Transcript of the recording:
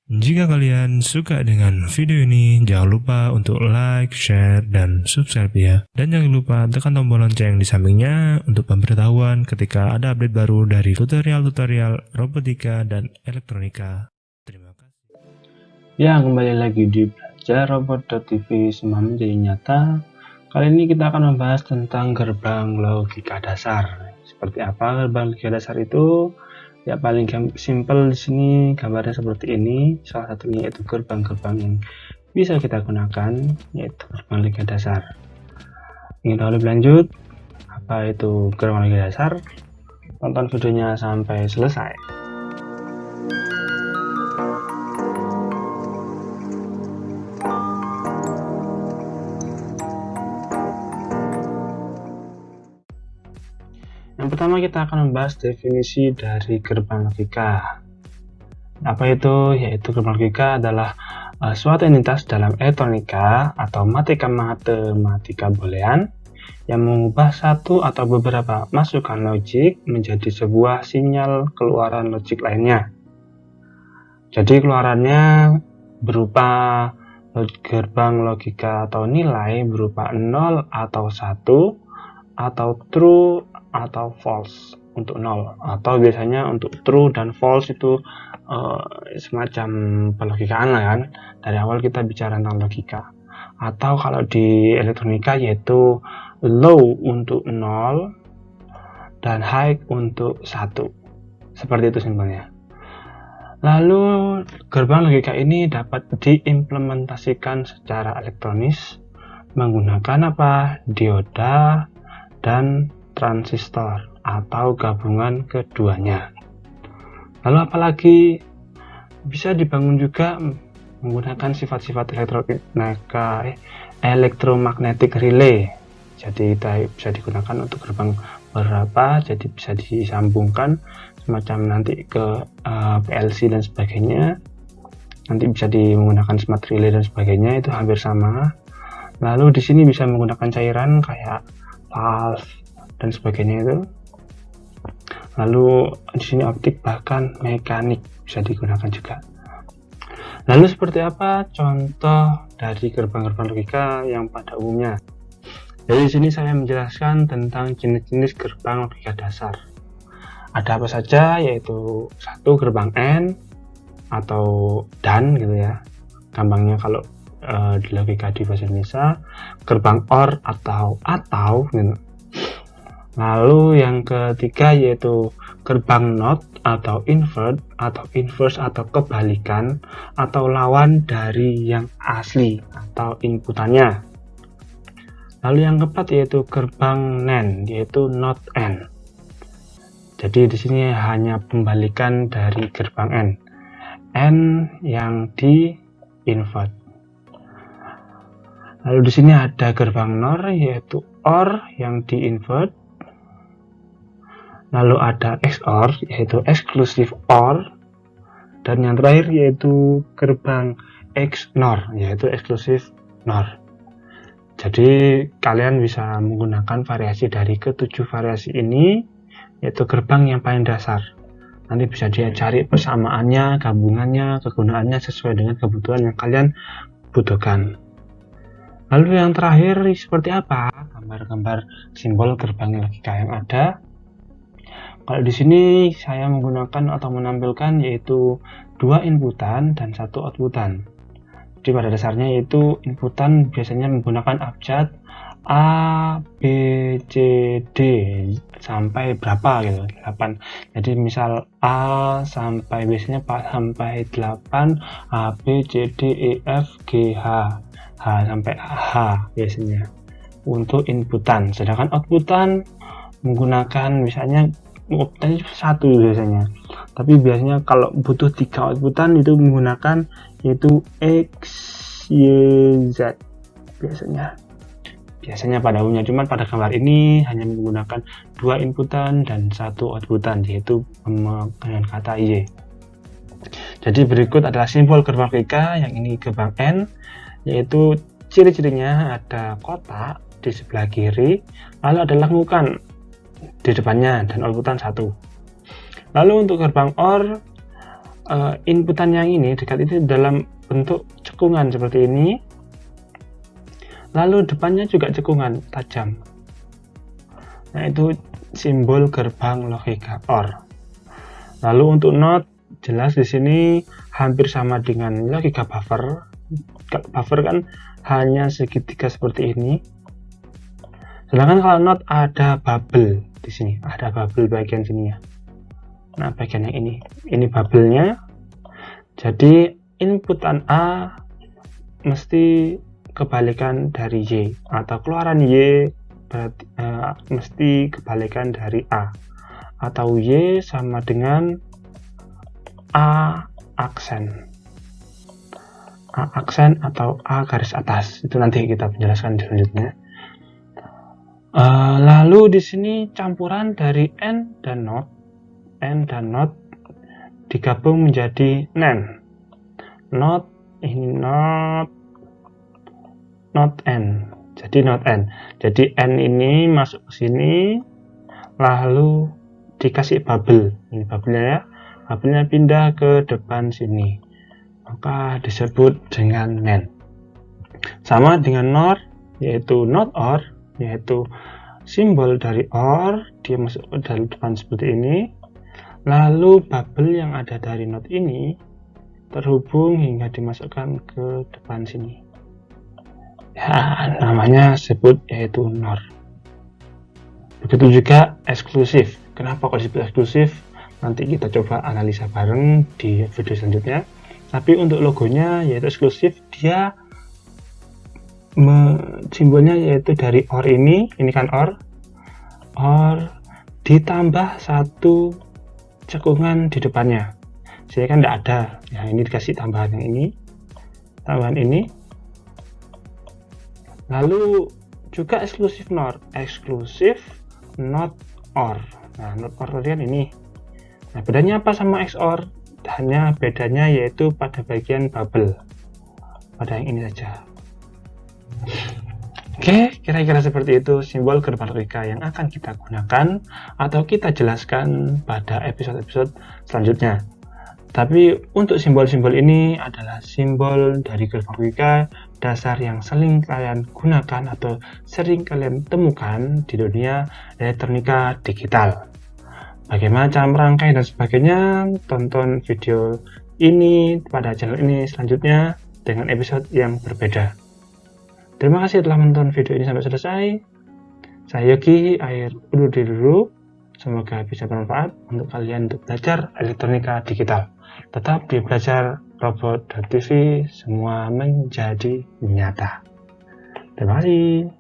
Jika kalian suka dengan video ini, jangan lupa untuk like, share, dan subscribe ya. Dan jangan lupa tekan tombol lonceng di sampingnya untuk pemberitahuan ketika ada update baru dari tutorial-tutorial robotika dan elektronika. Terima kasih. Ya, kembali lagi di Belajar Robot.tv Semua Menjadi Nyata. Kali ini kita akan membahas tentang gerbang logika dasar. Seperti apa gerbang logika dasar itu? Ya, paling simpel di sini gambarnya seperti ini. Salah satunya yaitu gerbang-gerbang yang bisa kita gunakan, yaitu gerbang logika dasar. Ingin tahu lebih lanjut apa itu gerbang logika dasar? Tonton videonya sampai selesai. Yang pertama kita akan membahas definisi dari gerbang logika. Apa itu? Yaitu gerbang logika adalah suatu entitas dalam elektronika atau matematika boolean yang mengubah satu atau beberapa masukan logik menjadi sebuah sinyal keluaran logik lainnya. Jadi keluarannya berupa gerbang logika atau nilai berupa 0 atau 1 atau true atau false untuk 0, atau biasanya untuk true dan false itu semacam pelogikaan lah kan. Dari awal kita bicara tentang logika. Atau kalau di elektronika yaitu low untuk 0 dan high untuk 1. Seperti itu simpelnya. Lalu gerbang logika ini dapat diimplementasikan secara elektronis menggunakan apa? Dioda dan transistor atau gabungan keduanya. Lalu apalagi bisa dibangun juga menggunakan sifat-sifat elektromagnetic relay. Jadi bisa digunakan untuk gerbang berapa, jadi bisa disambungkan semacam nanti ke PLC dan sebagainya. Nanti bisa menggunakan smart relay dan sebagainya, itu hampir sama. Lalu di sini bisa menggunakan cairan kayak valve dan sebagainya itu. Lalu di sini optik bahkan mekanik bisa digunakan juga. Lalu seperti apa contoh dari gerbang-gerbang logika yang pada umumnya? Jadi di sini saya menjelaskan tentang jenis-jenis gerbang logika dasar. Ada apa saja? Yaitu satu gerbang AND atau DAN gitu ya. Gampangnya kalau di logika di bahasa Indonesia, gerbang OR atau gitu. Lalu yang ketiga yaitu gerbang NOT atau invert atau inverse atau kebalikan atau lawan dari yang asli atau inputannya. Lalu yang keempat yaitu gerbang NAND yaitu NOT AND. Jadi di sini hanya pembalikan dari gerbang N. N yang di invert. Lalu di sini ada gerbang NOR yaitu OR yang di invert. Lalu ada XOR yaitu exclusive OR, dan yang terakhir yaitu gerbang XNOR yaitu exclusive NOR. Jadi kalian bisa menggunakan variasi dari ketujuh variasi ini, yaitu gerbang yang paling dasar. Nanti bisa dia cari persamaannya, gabungannya, kegunaannya sesuai dengan kebutuhan yang kalian butuhkan. Lalu yang terakhir seperti apa? Gambar-gambar simbol gerbang logika yang ada. Kalau di sini saya menggunakan atau menampilkan yaitu 2 inputan dan 1 outputan. Jadi pada dasarnya yaitu inputan biasanya menggunakan abjad A, B, C, D sampai berapa gitu, 8. Jadi misal A sampai biasanya sampai 8, A, B, C, D, E, F, G, H, H sampai H biasanya untuk inputan. Sedangkan outputan menggunakan misalnya outputannya 1 biasanya, tapi biasanya kalau butuh 3 outputan itu menggunakan yaitu X, Y, Z biasanya pada umumnya. Cuman pada gambar ini hanya menggunakan 2 inputan dan 1 outputan yaitu dengan kata Y. Jadi berikut adalah simbol gerbang logika. Yang ini gerbang N, yaitu ciri-cirinya ada kotak di sebelah kiri, lalu ada lengkungan di depannya dan outputan 1. Lalu untuk gerbang OR inputan yang ini dekat itu dalam bentuk cekungan seperti ini, lalu depannya juga cekungan tajam. Nah, itu simbol gerbang logika OR. Lalu untuk NOT, jelas di sini hampir sama dengan logika buffer. Buffer kan hanya segitiga seperti ini. Sedangkan kalau NOT ada bubble di sini, ada bubble bagian sini ya. Nah, bagian yang ini bubble-nya. Jadi inputan A mesti kebalikan dari Y, atau keluaran Y berarti mesti kebalikan dari A, atau Y sama dengan A aksen. A aksen atau A garis atas. Itu nanti kita penjelaskan selanjutnya. Lalu di sini campuran dari N dan NOT digabung menjadi NaN. NOT N. Jadi NOT N. Jadi N ini masuk ke sini, lalu dikasih bubble. Ini bubble-nya ya. Bubble-nya pindah ke depan sini. Maka disebut dengan NaN. Sama dengan NOR, yaitu NOT OR, yaitu simbol dari OR, dia masuk ke dalam depan seperti ini. Lalu bubble yang ada dari NOT ini terhubung hingga dimasukkan ke depan sini. Ya, namanya sebut yaitu NOR. Begitu juga eksklusif. Kenapa kok disebut eksklusif? Nanti kita coba analisa bareng di video selanjutnya. Tapi untuk logonya yaitu eksklusif, dia simbolnya yaitu dari OR ini kan OR ditambah satu cekungan di depannya. Sini kan tidak ada. Ya, ini dikasih tambahan yang ini. Tambahan ini. Lalu juga eksklusif NOR, eksklusif NOT OR. Nah, NOT OR tadi kan ini. Nah, bedanya apa sama XOR? Hanya bedanya yaitu pada bagian bubble. Pada yang ini saja. Oke, kira-kira seperti itu simbol gerbang logika yang akan kita gunakan atau kita jelaskan pada episode-episode selanjutnya. Tapi untuk simbol-simbol ini adalah simbol dari gerbang logika dasar yang sering kalian gunakan atau sering kalian temukan di dunia elektronika digital. Bagaimana cara merangkai dan sebagainya, tonton video ini pada channel ini selanjutnya dengan episode yang berbeda. Terima kasih telah menonton video ini sampai selesai. Saya Yogi, akhir undur diri dulu. Semoga bisa bermanfaat untuk kalian untuk belajar elektronika digital. Tetap di belajar robot.tv, semua menjadi nyata. Terima kasih.